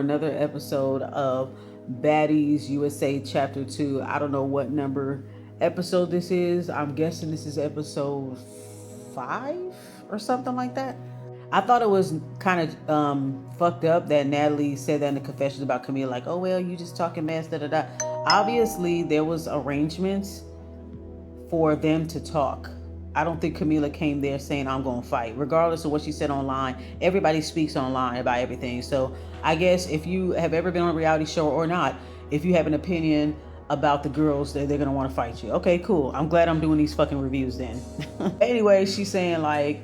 another episode of Baddies USA Chapter 2. I don't know what number episode this is. I'm guessing this is episode 5 or something like that. I thought it was kind of fucked up that Natalie said that in the confessions about Camille, like, oh, well, you just talking mess, da da da. Obviously, there was arrangements for them to talk. I don't think Camila came there saying I'm going to fight. Regardless of what she said online, everybody speaks online about everything. So I guess if you have ever been on a reality show or not, if you have an opinion about the girls, they're going to want to fight you. Okay, cool. I'm glad I'm doing these fucking reviews then. Anyway, she's saying like,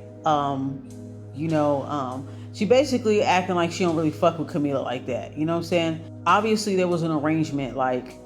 she basically acting like she don't really fuck with Camila like that. You know what I'm saying? Obviously there was an arrangement like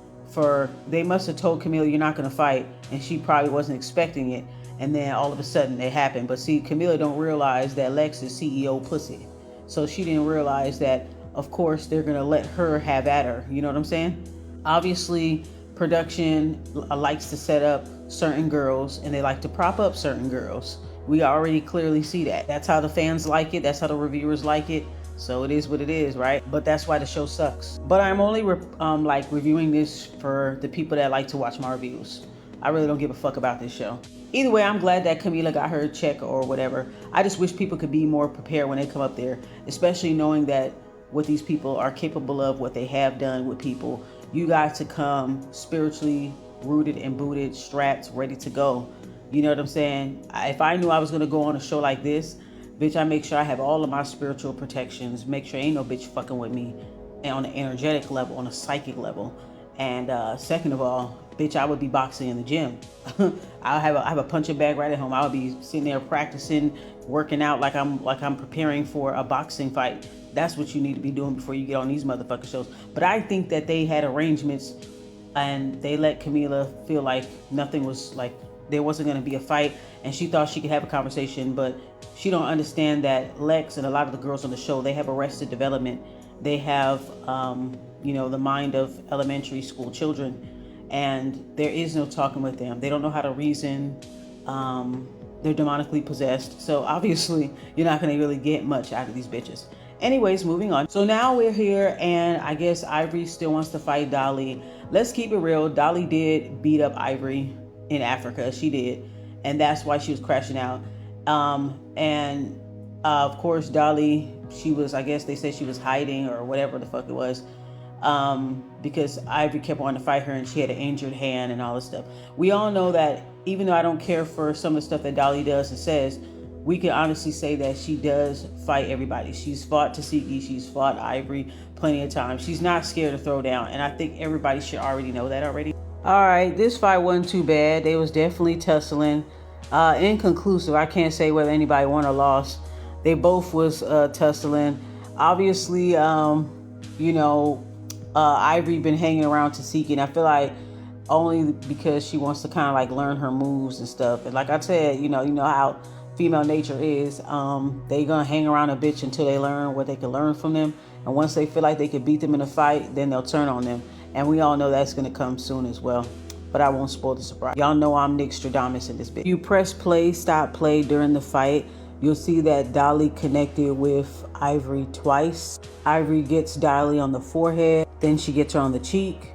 they must have told Camila you're not going to fight, and she probably wasn't expecting it. And then all of a sudden it happened. But see, Camila don't realize that Lex is CEO pussy. So she didn't realize that, of course, they're going to let her have at her. You know what I'm saying? Obviously, production likes to set up certain girls and they like to prop up certain girls. We already clearly see that. That's how the fans like it. That's how the reviewers like it. So it is what it is, right? But that's why the show sucks. But I'm only reviewing this for the people that like to watch my reviews. I really don't give a fuck about this show. Either way, I'm glad that Camila got her check or whatever. I just wish people could be more prepared when they come up there, especially knowing that what these people are capable of, what they have done with people. You got to come spiritually rooted and booted, strapped, ready to go. You know what I'm saying? If I knew I was going to go on a show like this, bitch, I make sure I have all of my spiritual protections, make sure ain't no bitch fucking with me on an energetic level, on a psychic level. And second of all, bitch, I would be boxing in the gym. I have a punching bag right at home. I would be sitting there practicing, working out like I'm preparing for a boxing fight. That's what you need to be doing before you get on these motherfucking shows. But I think that they had arrangements and they let Camila feel like nothing was like, there wasn't going to be a fight, and she thought she could have a conversation, but she don't understand that Lex and a lot of the girls on the show, they have arrested development. They have, the mind of elementary school children, and there is no talking with them. They don't know how to reason. They're demonically possessed. So obviously you're not going to really get much out of these bitches. Anyways, moving on. So now we're here, and I guess Ivory still wants to fight Dolly. Let's keep it real. Dolly did beat up Ivory in Africa. She did. And that's why she was crashing out. Of course, Dolly, I guess they said she was hiding or whatever the fuck it was. Because Ivory kept wanting to fight her and she had an injured hand and all this stuff. We all know that even though I don't care for some of the stuff that Dolly does and says, we can honestly say that she does fight everybody. She's fought Tasiki, she's fought Ivory plenty of times. She's not scared to throw down, and I think everybody should already know that already. All right, this fight wasn't too bad. They was definitely tussling. Inconclusive. I can't say whether anybody won or lost. They both was tussling. Obviously, Ivory been hanging around Tasiki, and I feel like only because she wants to kind of like learn her moves and stuff. And like I said, you know how female nature is. They gonna hang around a bitch until they learn what they can learn from them. And once they feel like they can beat them in a fight, then they'll turn on them. And we all know that's gonna come soon as well. But I won't spoil the surprise. Y'all know I'm Nick Stradamus in this bitch. You press play, stop play during the fight. You'll see that Dolly connected with Ivory twice. Ivory gets Dolly on the forehead, then she gets her on the cheek,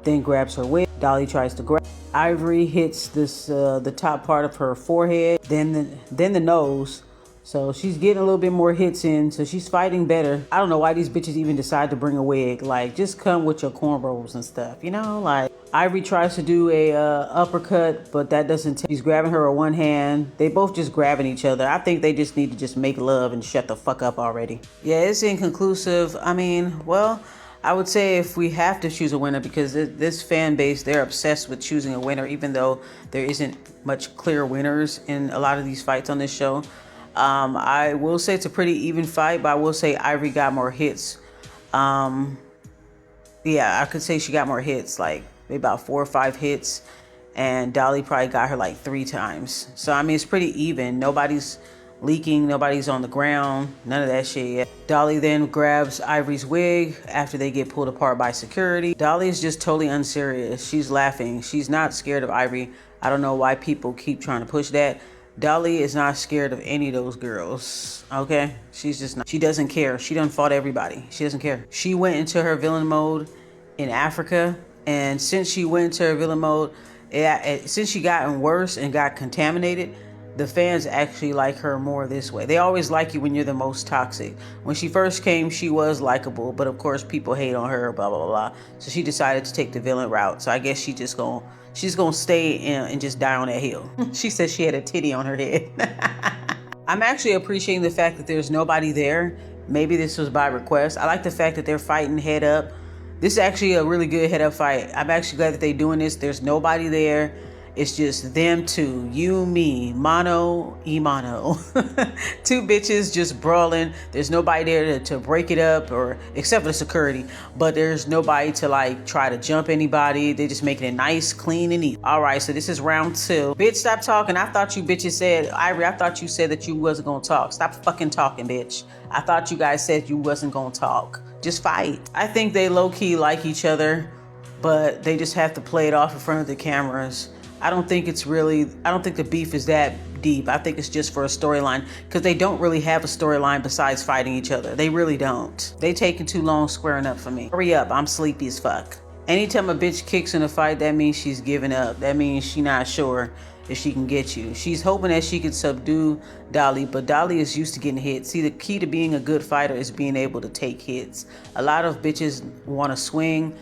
then grabs her wig. Dolly tries to grab. Ivory hits the top part of her forehead, then the nose. So she's getting a little bit more hits in, so she's fighting better. I don't know why these bitches even decide to bring a wig. Like, just come with your cornrows and stuff, like. Ivory tries to do a uppercut, but that doesn't he's grabbing her with one hand. They both just grabbing each other. I think they just need to just make love and shut the fuck up already. Yeah, it's inconclusive. I mean, well, I would say if we have to choose a winner, because this fan base, they're obsessed with choosing a winner, even though there isn't much clear winners in a lot of these fights on this show. I will say it's a pretty even fight, but I will say Ivory got more hits. Yeah, I could say she got more hits, like maybe about 4 or 5 hits, and Dolly probably got her like 3 times. So I mean, it's pretty even. Nobody's leaking, nobody's on the ground, none of that shit yet. Dolly then grabs Ivory's wig after they get pulled apart by security. Dolly is just totally unserious. She's laughing. She's not scared of Ivory. I don't know why people keep trying to push that. Dolly is not scared of any of those girls. Okay? She's just not. She doesn't care. She done fought everybody. She doesn't care. She went into her villain mode in Africa. And since she went into her villain mode, since she gotten worse and got contaminated, the fans actually like her more this way. They always like you when you're the most toxic. When she first came, she was likable, but of course people hate on her, blah, blah, blah, blah. So she decided to take the villain route. So I guess she's gonna stay in and just die on that hill. She said she had a titty on her head. I'm actually appreciating the fact that there's nobody there. Maybe this was by request. I like the fact that they're fighting head up. This is actually a really good head up fight. I'm actually glad that they're doing this. There's nobody there. It's just them two, you, me, mano y mano. Two bitches just brawling. There's nobody there to break it up, or except for the security. But there's nobody to like try to jump anybody. They're just making it nice, clean, and neat. All right, so this is round 2. Bitch, stop talking. I thought you bitches said, Ivory, I thought you said that you wasn't gonna talk. Stop fucking talking, bitch. I thought you guys said you wasn't gonna talk. Just fight. I think they low-key like each other, but they just have to play it off in front of the cameras. I don't think the beef is that deep. I think it's just for a storyline, because they don't really have a storyline besides fighting each other. They really don't. They taking too long squaring up for me. Hurry up, I'm sleepy as fuck. Anytime a bitch kicks in a fight, that means she's giving up. That means she not sure if she can get you. She's hoping that she can subdue Dolly, but Dolly is used to getting hit. See, the key to being a good fighter is being able to take hits. A lot of bitches want to swing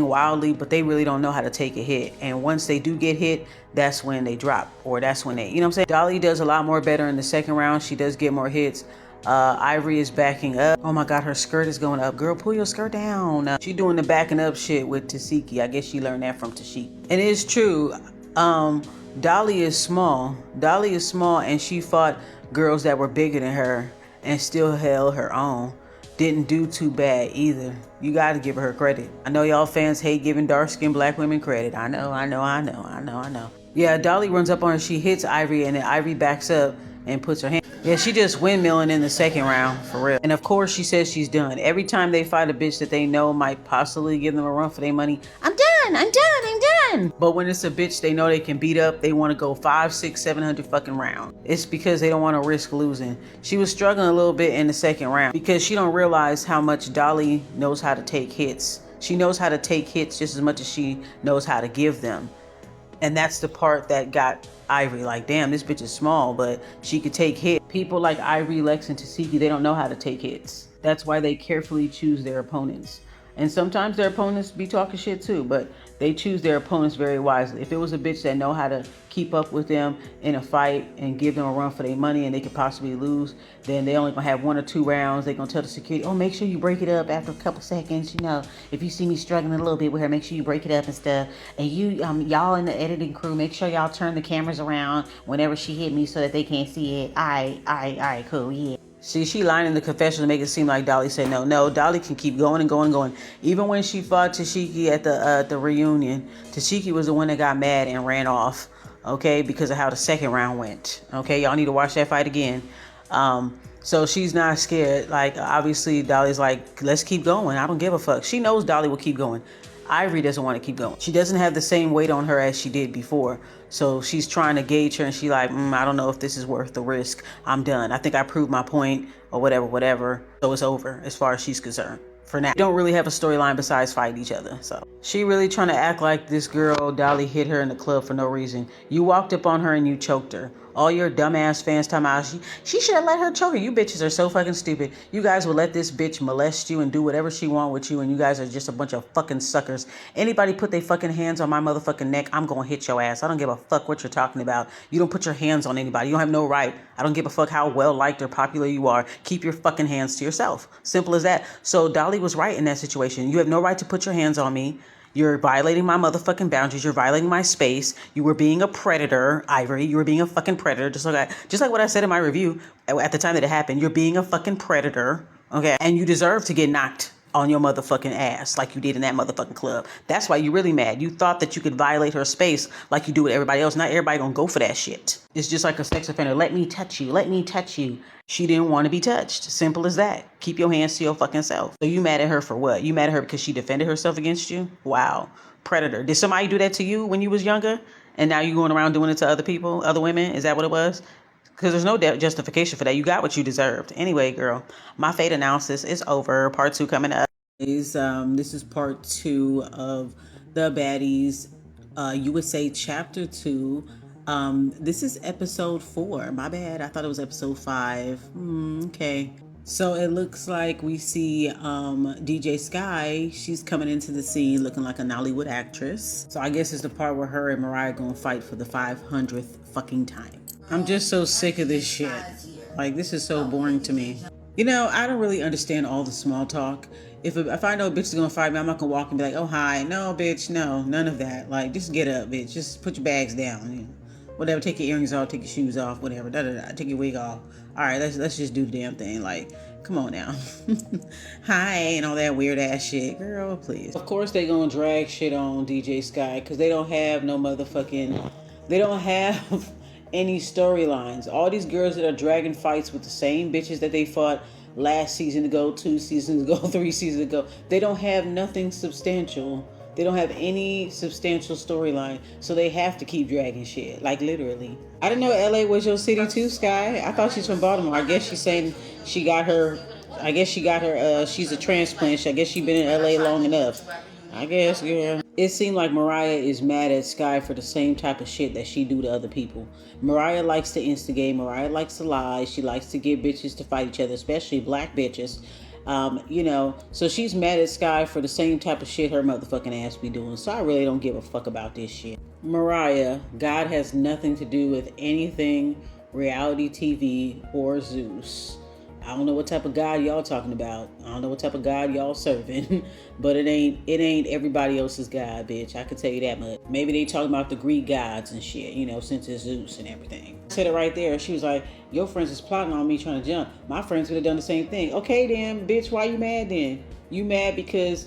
wildly, but they really don't know how to take a hit. And once they do get hit, that's when they drop, or that's when they, you know what I'm saying? Dolly does a lot more better in the second round. She does get more hits. Ivory is backing up. Oh my God, her skirt is going up. Girl, pull your skirt down. She doing the backing up shit with Tasiki. I guess she learned that from Tashiki. And it's true. Dolly is small. Dolly is small, and she fought girls that were bigger than her and still held her own. Didn't do too bad either. You got to give her credit. I know y'all fans hate giving dark-skinned black women credit. I know. Yeah, Dolly runs up on her. She hits Ivory, and then Ivory backs up and puts her hand. Yeah, she just windmilling in the second round, for real. And of course, she says she's done. Every time they fight a bitch that they know might possibly give them a run for their money, I'm done. But when it's a bitch they know they can beat up, they want to go 500, 600, 700 fucking rounds. It's because they don't want to risk losing. She was struggling a little bit in the second round because she don't realize how much Dolly knows how to take hits. She knows how to take hits just as much as she knows how to give them. And that's the part that got Ivory like, damn, this bitch is small, but she could take hits. People like Ivory, Lex, and Tasiki, they don't know how to take hits. That's why they carefully choose their opponents. And sometimes their opponents be talking shit too, but they choose their opponents very wisely. If it was a bitch that know how to keep up with them in a fight and give them a run for their money and they could possibly lose, then they only gonna have 1 or 2 rounds. They gonna tell the security, oh, make sure you break it up after a couple seconds. You know, if you see me struggling a little bit with her, make sure you break it up and stuff. And you, y'all in the editing crew, make sure y'all turn the cameras around whenever she hit me so that they can't see it. All right, cool, yeah. See, she lying in the confession to make it seem like Dolly said no. No, Dolly can keep going and going and going. Even when she fought Tashiki at the reunion, Tashiki was the one that got mad and ran off, okay, because of how the second round went. Okay, y'all need to watch that fight again. So she's not scared. Like, obviously, Dolly's like, let's keep going. I don't give a fuck. She knows Dolly will keep going. Ivory doesn't want to keep going. She doesn't have the same weight on her as she did before. So she's trying to gauge her, and she like, I don't know if this is worth the risk. I'm done. I think I proved my point, or whatever. So it's over as far as she's concerned. For now, they don't really have a storyline besides fight each other. So she really trying to act like this girl Dolly hit her in the club for no reason. You walked up on her and you choked her. All your dumbass fans talking about she should have let her choke her. You bitches are so fucking stupid. You guys will let this bitch molest you and do whatever she want with you, and you guys are just a bunch of fucking suckers. Anybody put their fucking hands on my motherfucking neck, I'm gonna hit your ass. I don't give a fuck what you're talking about. You don't put your hands on anybody. You don't have no right. I don't give a fuck how well liked or popular you are. Keep your fucking hands to yourself. Simple as that. So Dolly was right in that situation. You have no right to put your hands on me. You're violating my motherfucking boundaries. You're violating my space. You were being a predator, Ivory. You were being a fucking predator. Just like what I said in my review at the time that it happened. You're being a fucking predator, okay? And you deserve to get knocked on your motherfucking ass like you did in that motherfucking club. That's why you're really mad. You thought that you could violate her space like you do with everybody else. Not everybody gonna go for that shit. It's just like a sex offender. Let me touch you. Let me touch you. She didn't want to be touched. Simple as that. Keep your hands to your fucking self. So you mad at her for what? You mad at her because she defended herself against you? Wow. Predator. Did somebody do that to you when you was younger? And now you going around doing it to other people, other women? Is that what it was? Because there's no justification for that. You got what you deserved. Anyway, girl, my fate analysis is over. Part 2 coming up. This is part 2 of the Baddies USA Chapter 2. This is episode 4. My bad. I thought it was episode 5. Okay. So it looks like we see DJ Sky. She's coming into the scene looking like a Nollywood actress. So I guess it's the part where her and Mariah gonna fight for the 500th fucking time. I'm just so sick of this shit. Like, this is so boring to me. You know, I don't really understand all the small talk. If I know a bitch is gonna fight me, I'm not gonna walk and be like, oh, hi. No, bitch, no, none of that. Like, just get up, bitch. Just put your bags down. You know, whatever, take your earrings off, take your shoes off, whatever. Take your wig off. All right, let's just do the damn thing. Like, come on now. Hi, and all that weird ass shit. Girl, please. Of course they gonna drag shit on DJ Sky because they don't have no motherfucking... They don't have any storylines. All these girls that are dragging fights with the same bitches that they fought last season ago, 2 seasons ago, 3 seasons ago, they don't have nothing substantial. They don't have any substantial storyline, so they have to keep dragging shit, like literally. I didn't know LA was your city too, Sky. I thought she's from Baltimore. I guess she's saying she got her, she's a transplant. I guess she's been in LA long enough. I guess, yeah. It seemed like Mariah is mad at Sky for the same type of shit that she do to other people. Mariah likes to instigate. Mariah likes to lie. She likes to get bitches to fight each other, especially black bitches. You know, so she's mad at Sky for the same type of shit her motherfucking ass be doing. So I really don't give a fuck about this shit. Mariah, God has nothing to do with anything reality TV or Zeus. I don't know what type of God y'all talking about. I don't know what type of God y'all serving, but it ain't everybody else's God, bitch. I can tell you that much. Maybe they talking about the Greek gods and shit, you know, since it's Zeus and everything. I said it right there. She was like, your friends is plotting on me trying to jump. My friends would have done the same thing. Okay then, bitch, why you mad then? You mad because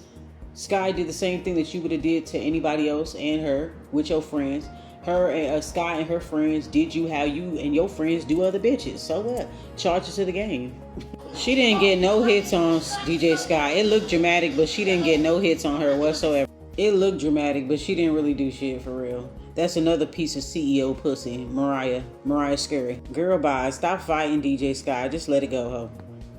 Sky did the same thing that you would have did to anybody else and her with your friends. Her and Sky and her friends did you how you and your friends do other bitches. So what? Charge it to the game. She didn't get no hits on DJ Sky. It looked dramatic, but she didn't get no hits on her whatsoever. It looked dramatic, but she didn't really do shit for real. That's another piece of CEO pussy. Mariah Scurry. Girl, bye. Stop fighting DJ Sky. Just let it go, ho.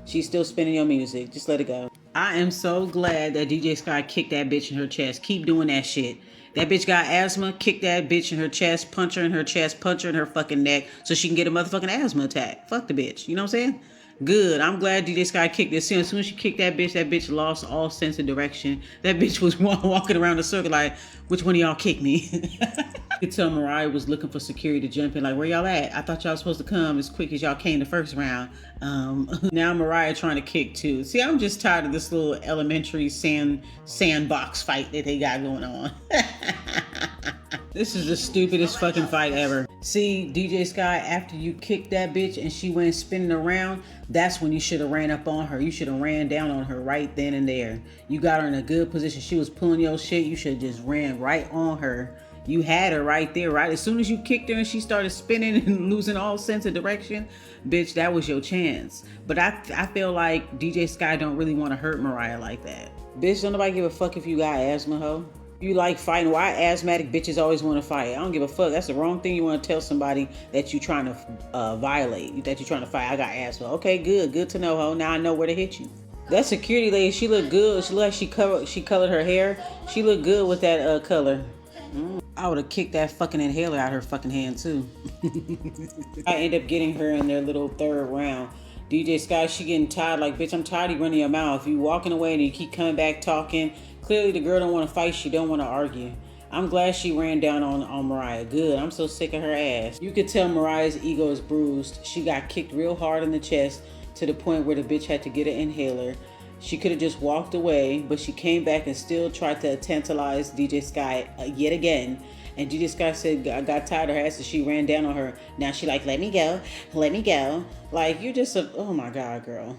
She's still spinning your music. Just let it go. I am so glad that DJ Sky kicked that bitch in her chest. Keep doing that shit. That bitch got asthma. Kick that bitch in her chest. Punch her in her chest. Punch her in her fucking neck so she can get a motherfucking asthma attack. Fuck the bitch. You know what I'm saying? Good. I'm glad DJ Sky kicked this. As soon as she kicked that bitch lost all sense of direction. That bitch was walking around the circle like, which one of y'all kicked me? You could tell Mariah was looking for security to jump in. Like, where y'all at? I thought y'all was supposed to come as quick as y'all came the first round. Now Mariah trying to kick too. See, I'm just tired of this little elementary sandbox fight that they got going on. This is the stupidest fucking fight ever. See, DJ Sky, after you kicked that bitch and she went spinning around, that's when you should have ran up on her. You should have ran down on her right then and there. You got her in a good position. She was pulling your shit. You should have just ran right on her. You had her right there, right? As soon as you kicked her and she started spinning and losing all sense of direction, bitch, that was your chance. But I feel like DJ Sky don't really want to hurt Mariah like that. Bitch, don't nobody give a fuck if you got asthma, ho. You like fighting. Why asthmatic bitches always want to fight? I don't give a fuck. That's the wrong thing you want to tell somebody that you trying to violate, that you trying to fight. I got asthma. Okay, good to know, ho. Now I know where to hit you. That security lady, she looked good. She looked like she colored her hair. She looked good with that color. I would have kicked that fucking inhaler out her fucking hand too. I end up getting her in their little third round. DJ Sky, she getting tired. Like, bitch, I'm tired of you running your mouth. You walking away and you keep coming back talking. Clearly the girl don't want to fight. She don't want to argue. I'm glad she ran down on Mariah. Good. I'm so sick of her ass. You could tell Mariah's ego is bruised. She got kicked real hard in the chest to the point where the bitch had to get an inhaler. She could have just walked away, but she came back and still tried to tantalize DJ Sky yet again. And DJ Sky said, I got tired of her ass, so she ran down on her. Now she like, let me go. Like, you're just oh my God, girl.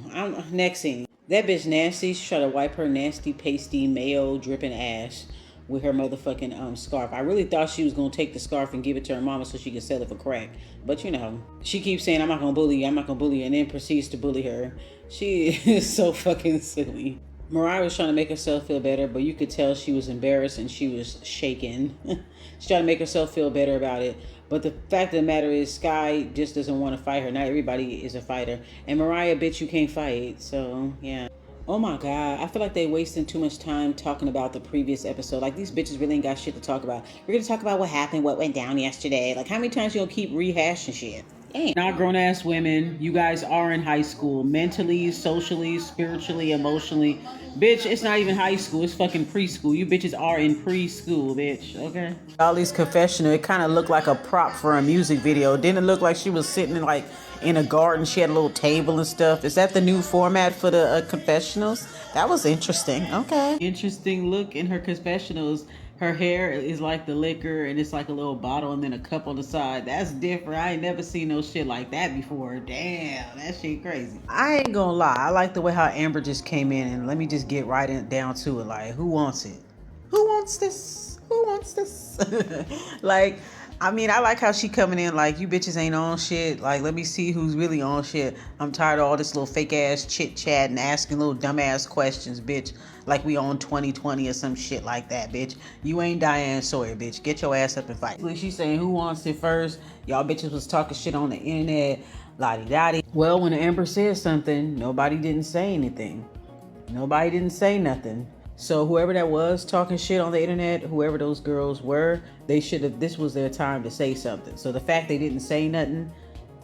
Next scene. That bitch nasty. She tried to wipe her nasty, pasty, mayo dripping ass with her motherfucking scarf. I really thought she was going to take the scarf and give it to her mama so she could sell it for crack. But you know, she keeps saying, I'm not going to bully you, and then proceeds to bully her. She is so fucking silly. Mariah was trying to make herself feel better, but you could tell she was embarrassed and she was shaking. She's trying to make herself feel better about it. But the fact of the matter is, Sky just doesn't want to fight her. Not everybody is a fighter. And Mariah, bitch, you can't fight. So, yeah. Oh my God. I feel like they wasting too much time talking about the previous episode. Like, these bitches really ain't got shit to talk about. We're going to talk about what happened, what went down yesterday. Like, how many times you gonna keep rehashing shit? Damn. Not grown ass women. You guys are in high school. Mentally, socially, spiritually, emotionally. Bitch, it's not even high school. It's fucking preschool. You bitches are in preschool, bitch. Okay? Dolly's confessional, it kind of looked like a prop for a music video. Didn't it look like she was sitting in a garden? She had a little table and stuff. Is that the new format for the confessionals? That was interesting. Okay. Interesting look in her confessionals. Her hair is like the liquor and it's like a little bottle and then a cup on the side. That's different. I ain't never seen no shit like that before. Damn, that shit crazy. I ain't gonna lie. I like the way how Amber just came in, and let me just get down to it. Like, who wants it? Who wants this? Who wants this? Like, I mean, I like how she coming in like, you bitches ain't on shit. Like, let me see who's really on shit. I'm tired of all this little fake ass chit chat and asking little dumb ass questions, bitch. Like we on 2020 or some shit like that, bitch. You ain't Diane Sawyer, bitch. Get your ass up and fight. She's saying, who wants it first? Y'all bitches was talking shit on the internet. La-di-da-di. Well, when Amber said something, nobody didn't say anything. Nobody didn't say nothing. So whoever that was talking shit on the internet, whoever those girls were, they should have, this was their time to say something. So the fact they didn't say nothing,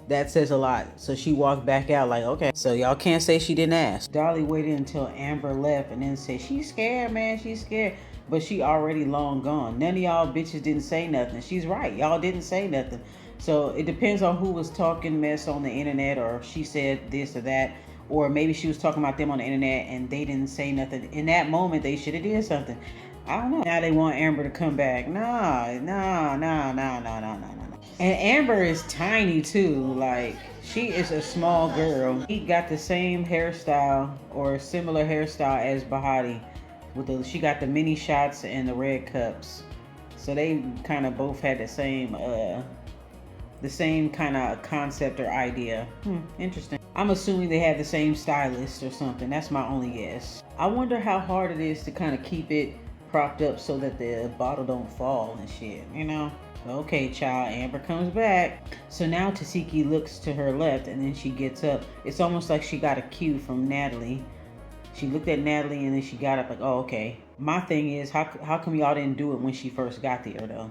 that says a lot. So she walked back out like, okay, so y'all can't say she didn't ask. Dolly waited until Amber left and then said, she's scared, man, she's scared. But she already long gone. None of y'all bitches didn't say nothing. She's right, y'all didn't say nothing. So it depends on who was talking mess on the internet, or if she said this or that. Or maybe she was talking about them on the internet and they didn't say nothing. In that moment, they should have did something. I don't know. Now they want Amber to come back. No. And Amber is tiny too. Like, she is a small girl. He got the same hairstyle or similar hairstyle as Bahati. She got the mini shots and the red cups. So they kind of both had the same kind of concept or idea. Interesting. I'm assuming they have the same stylist or something. That's my only guess. I wonder how hard it is to kind of keep it propped up so that the bottle don't fall and shit, you know? Okay, child, Amber comes back. So now Tasiki looks to her left and then she gets up. It's almost like she got a cue from Natalie. She looked at Natalie and then she got up like, oh, okay. My thing is, how come y'all didn't do it when she first got there, though?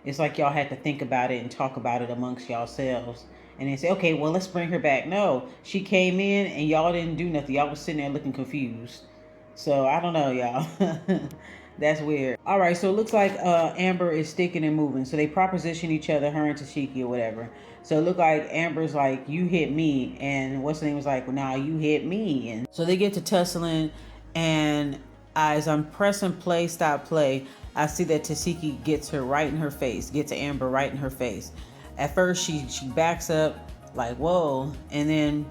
It's like y'all had to think about it and talk about it amongst yourselves. And then say, okay, well, let's bring her back. No, she came in and y'all didn't do nothing. Y'all was sitting there looking confused. So, I don't know, y'all. That's weird. All right, so it looks like Amber is sticking and moving. So they proposition each other, her and Tashiki or whatever. So it looked like Amber's like, you hit me. And what's the name was like, well, now you hit me. And so they get to tussling. And as I'm pressing play, stop play, I see that Tasiki gets her right in her face. Gets Amber right in her face. At first, she backs up like, whoa. And then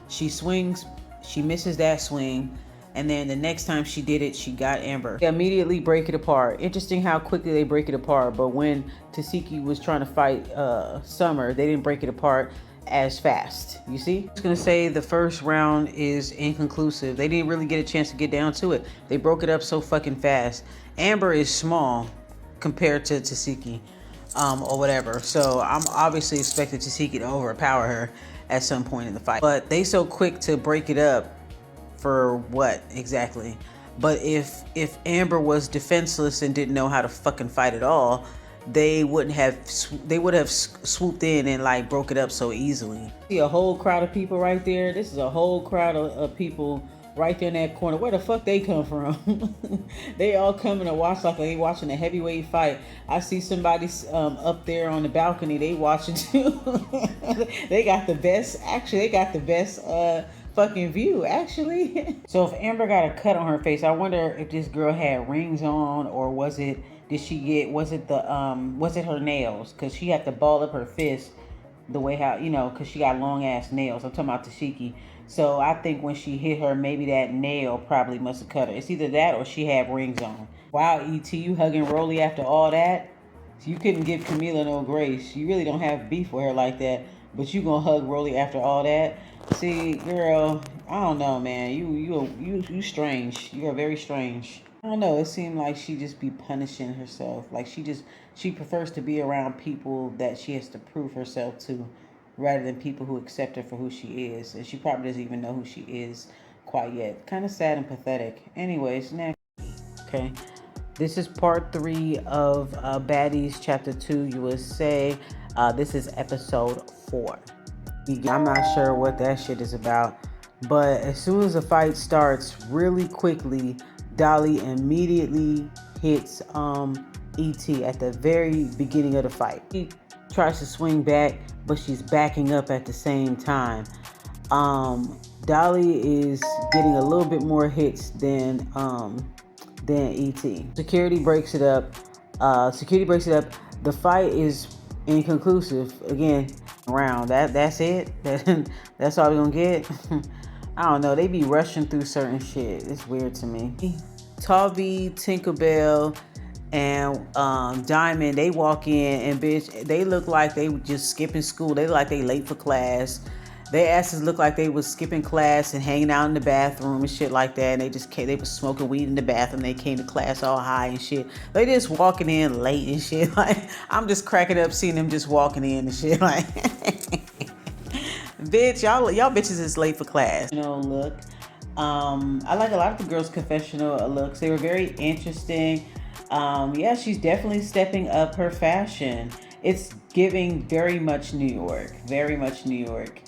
she swings. She misses that swing. And then the next time she did it, she got Amber. They immediately break it apart. Interesting how quickly they break it apart. But when Tasiki was trying to fight Summer, they didn't break it apart as fast. You see? I was going to say the first round is inconclusive. They didn't really get a chance to get down to it. They broke it up so fucking fast. Amber is small compared to Tasiki or whatever. So I'm obviously expecting Tasiki to overpower her at some point in the fight. But they so quick to break it up. For what exactly? But if Amber was defenseless and didn't know how to fucking fight at all, they would have swooped in and like broke it up so easily. See a whole crowd of people right there. This is a whole crowd of people right there in that corner. Where the fuck they come from? They all coming to watch like they watching a heavyweight fight. I see somebody up there on the balcony. They watching too. They got the best. Actually, they got the best fucking view actually. So if Amber got a cut on her face, I wonder if this girl had rings on, or was it her nails? Because she had to ball up her fist the way how, you know, because she got long ass nails. I'm talking about Tashiki. So I think when she hit her, maybe that nail probably must have cut her. It's either that or she had rings on. Wow, E.T., you hugging Rolly after all that? So you couldn't give Camila no grace. You really don't have beef with her like that, but you gonna hug Rolly after all that? See, girl, I don't know, man. You strange. You are very strange. I don't know. It seemed like she just be punishing herself. Like she prefers to be around people that she has to prove herself to, rather than people who accept her for who she is. And she probably doesn't even know who she is quite yet. Kind of sad and pathetic. Anyways, next. Okay. This is part 3 of Baddies Chapter 2 USA. This is episode 4. I'm not sure what that shit is about, but as soon as the fight starts, really quickly, Dolly immediately hits ET at the very beginning of the fight. She tries to swing back, but she's backing up at the same time. Dolly is getting a little bit more hits than ET. Security breaks it up. The fight is inconclusive. Again, round. That's it. That's all we're gonna get. I don't know. They be rushing through certain shit. It's weird to me. Tavi, Tinkerbell, and Diamond, they walk in and bitch, they look like they were just skipping school. They look like they late for class. Their asses look like they was skipping class and hanging out in the bathroom and shit like that. And they just came, they was smoking weed in the bathroom. They came to class all high and shit. They just walking in late and shit. Like, I'm just cracking up seeing them just walking in and shit. Like, bitch, y'all bitches is late for class. Look. I like a lot of the girls' confessional looks. They were very interesting. Yeah, she's definitely stepping up her fashion. It's giving very much New York. Very much New York.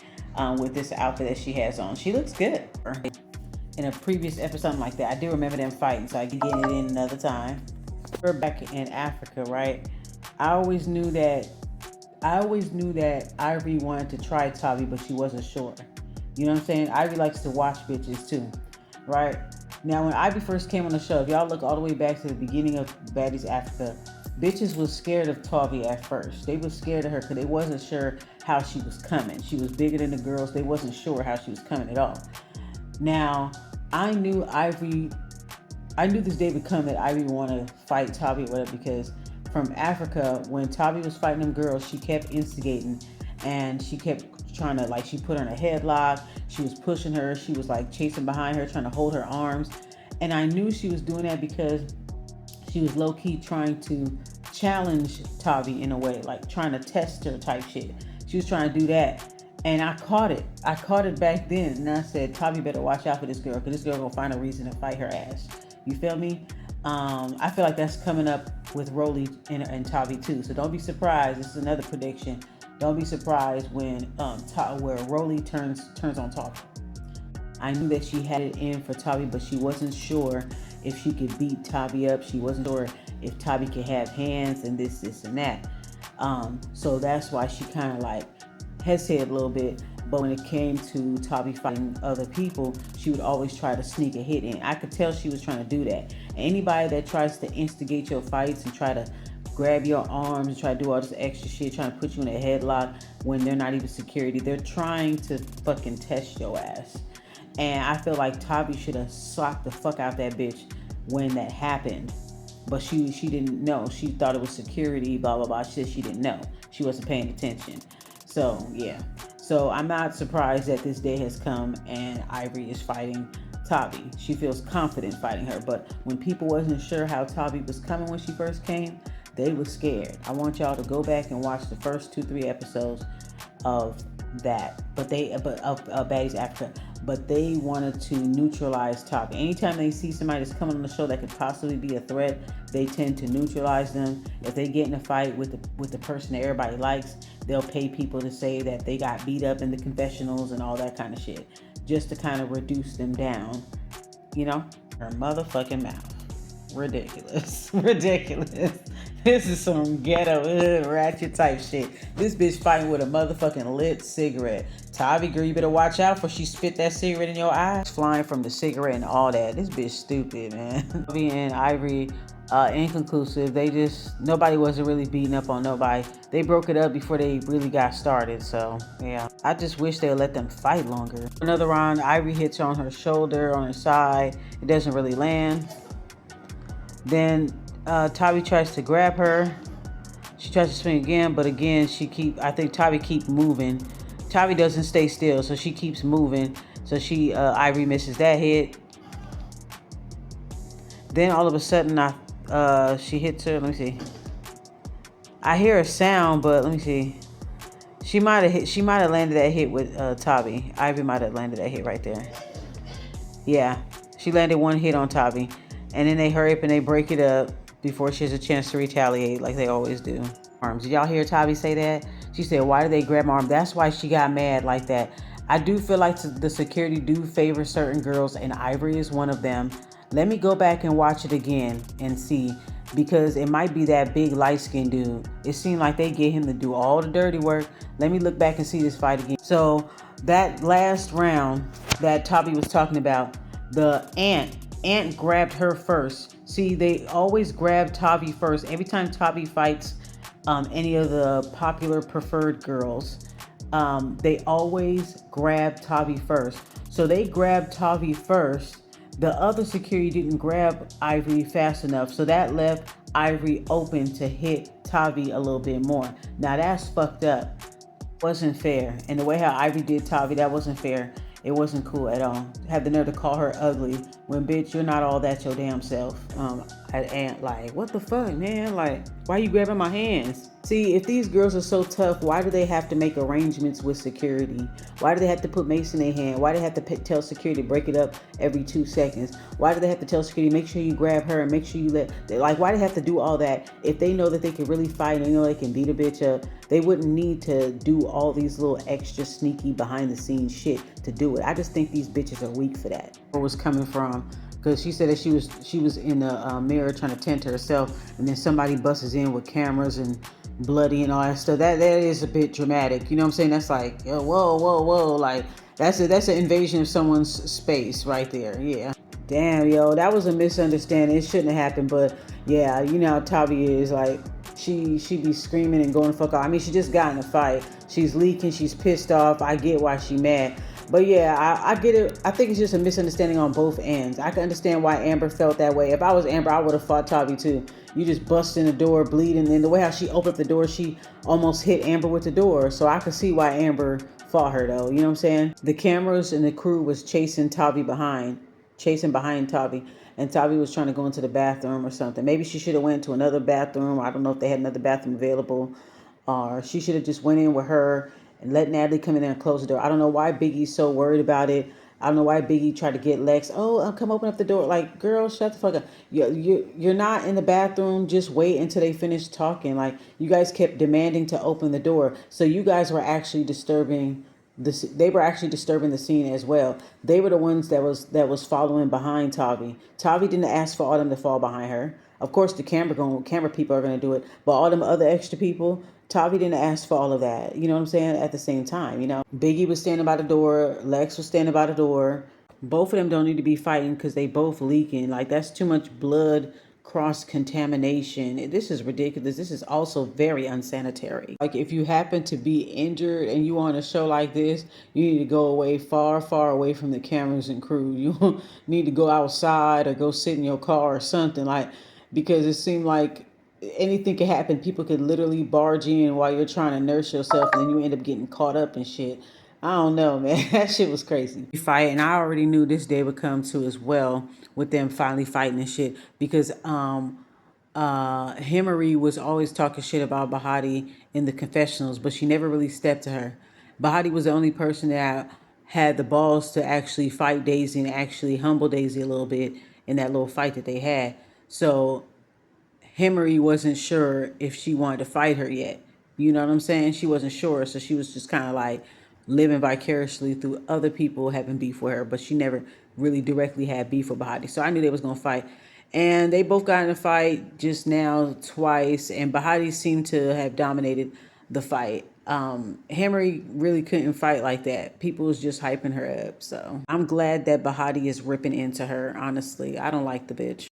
With this outfit that she has on. She looks good. In a previous episode, something like that. I do remember them fighting, so I can get it in another time. We're back in Africa, right? I always knew that Ivory wanted to try Tavi, but she wasn't sure. You know what I'm saying? Ivory likes to watch bitches too, right? Now, when Ivory first came on the show, if y'all look all the way back to the beginning of Baddies Africa, bitches was scared of Tavi at first. They was scared of her because they wasn't sure how she was coming. She was bigger than the girls. They wasn't sure how she was coming at all. Now, I knew this day would come that Ivory would want to fight Tavi or whatever, because from Africa, when Tavi was fighting them girls, she kept instigating and she kept trying to, like, she put her in a headlock. She was pushing her. She was like chasing behind her, trying to hold her arms. And I knew she was doing that because she was low-key trying to challenge Tavi in a way, like trying to test her type shit. She was trying to do that. And I caught it. I caught it back then. And I said, Tavi better watch out for this girl, because this girl gonna find a reason to fight her ass. You feel me? I feel like that's coming up with Rolly and Tavi too. So don't be surprised. This is another prediction. Don't be surprised when where Rolly turns on Tavi. I knew that she had it in for Tavi, but she wasn't sure if she could beat Tavi up. She wasn't sure if Tavi could have hands and this and that. So that's why she kind of like hesitated a little bit. But when it came to Tavi fighting other people, she would always try to sneak a hit in. I could tell she was trying to do that. Anybody that tries to instigate your fights and try to grab your arms and try to do all this extra shit, trying to put you in a headlock when they're not even security, they're trying to fucking test your ass. And I feel like Tavi should have socked the fuck out that bitch when that happened. But she didn't know. She thought it was security, blah, blah, blah. She said she didn't know. She wasn't paying attention. So, yeah. So I'm not surprised that this day has come and Ivory is fighting Tavi. She feels confident fighting her. But when people wasn't sure how Tavi was coming when she first came, they were scared. I want y'all to go back and watch the first 2-3 episodes of that. Of Baddies Africa. But they wanted to neutralize Tavi. Anytime they see somebody that's coming on the show that could possibly be a threat, they tend to neutralize them. If they get in a fight with the person that everybody likes, they'll pay people to say that they got beat up in the confessionals and all that kind of shit, just to kind of reduce them down. You know? Her motherfucking mouth. Ridiculous. Ridiculous. This is some ghetto, ratchet type shit. This bitch fighting with a motherfucking lit cigarette. Tavi, girl, you better watch out for she spit that cigarette in your eyes. Flying from the cigarette and all that. This bitch stupid, man. Tavi and Ivory, inconclusive. Nobody wasn't really beating up on nobody. They broke it up before they really got started. So, yeah. I just wish they would let them fight longer. Another round, Ivory hits her on her shoulder, on her side. It doesn't really land. Then Tavi tries to grab her. She tries to swing again, but again, I think Tavi keep moving. Tavi doesn't stay still, so she keeps moving. So Ivory misses that hit. Then all of a sudden, she hits her. Let me see. I hear a sound, but let me see. She might have landed that hit with Tavi. Ivory might have landed that hit right there. Yeah, she landed one hit on Tavi, and then they hurry up and they break it up before she has a chance to retaliate, like they always do. Arms. Did y'all hear Tavi say that? She said, "Why did they grab my arm?" That's why she got mad like that. I do feel like the security do favor certain girls, and Ivory is one of them. Let me go back and watch it again and see, because it might be that big light-skinned dude. It seemed like they get him to do all the dirty work. Let me look back and see this fight again. So that last round that Tavi was talking about, the Ant grabbed her first. See, they always grab Tavi first. Every time Tavi fights any of the popular preferred girls, they always grab Tavi first. So they grabbed Tavi first. The other security didn't grab Ivory fast enough, so that left Ivory open to hit Tavi a little bit more. Now that's fucked up. Wasn't fair. And the way how Ivory did Tavi, that wasn't fair. It wasn't cool at all. Had the nerve to call her ugly when, bitch, you're not all that your damn self. Ant, like, what the fuck, man? Like, why you grabbing my hands? See, if these girls are so tough, why do they have to make arrangements with security? Why do they have to put mace in their hand? Why do they have to tell security to break it up every 2 seconds? Why do they have to tell security, make sure you grab her and make sure you why do they have to do all that? If they know that they can really fight and they know they can beat a bitch up, they wouldn't need to do all these little extra sneaky behind the scenes shit to do it. I just think these bitches are weak for that. Where was coming from? Because she said that she was in the mirror trying to tend to herself, and then somebody busts in with cameras and bloody and all that stuff. That is a bit dramatic. You know what I'm saying? That's like, whoa. Like, that's an invasion of someone's space right there. Yeah. Damn, yo, that was a misunderstanding. It shouldn't have happened, but yeah, you know how Tavi is. Like, she be screaming and going the fuck off. I mean, she just got in a fight. She's leaking. She's pissed off. I get why she mad. But yeah, I get it. I think it's just a misunderstanding on both ends. I can understand why Amber felt that way. If I was Amber, I would have fought Tavi too. You just bust in the door, bleeding, and the way how she opened up the door, she almost hit Amber with the door. So I could see why Amber fought her though. You know what I'm saying? The cameras and the crew was chasing behind Tavi. And Tavi was trying to go into the bathroom or something. Maybe she should have went to another bathroom. I don't know if they had another bathroom available. Or she should have just went in with her and let Natalie come in there and close the door. I don't know why Biggie's so worried about it. I don't know why Biggie tried to get Lex. Oh, come open up the door. Like, girl, shut the fuck up. You're not in the bathroom. Just wait until they finish talking. Like, you guys kept demanding to open the door. So you guys were actually disturbing they were actually disturbing the scene as well. They were the ones that was following behind Tavi. Tavi didn't ask for all them to fall behind her. Of course, the camera people are going to do it, but all them other extra people, Tavi didn't ask for all of that. You know what I'm saying? At the same time, you know, Biggie was standing by the door. Lex was standing by the door. Both of them don't need to be fighting because they both leaking. Like, that's too much blood cross-contamination. This is ridiculous. This is also very unsanitary. Like, if you happen to be injured and you on a show like this, you need to go away, far away from the cameras and crew. You need to go outside or go sit in your car or something, like, because it seemed like anything could happen. People could literally barge in while you're trying to nurse yourself, and then you end up getting caught up and shit. I don't know, man. That shit was crazy. Fight, and I already knew this day would come too as well, with them finally fighting and shit, because Himmery was always talking shit about Bahati in the confessionals, but she never really stepped to her. Bahati was the only person that had the balls to actually fight Daisy and actually humble Daisy a little bit in that little fight that they had. So Himmery wasn't sure if she wanted to fight her yet. You know what I'm saying? She wasn't sure, so she was just kind of like living vicariously through other people having beef with her, but she never really directly had beef with Bahati. So I knew they was going to fight. And they both got in a fight just now twice, and Bahati seemed to have dominated the fight. Himmery really couldn't fight like that. People was just hyping her up. So I'm glad that Bahati is ripping into her, honestly. I don't like the bitch.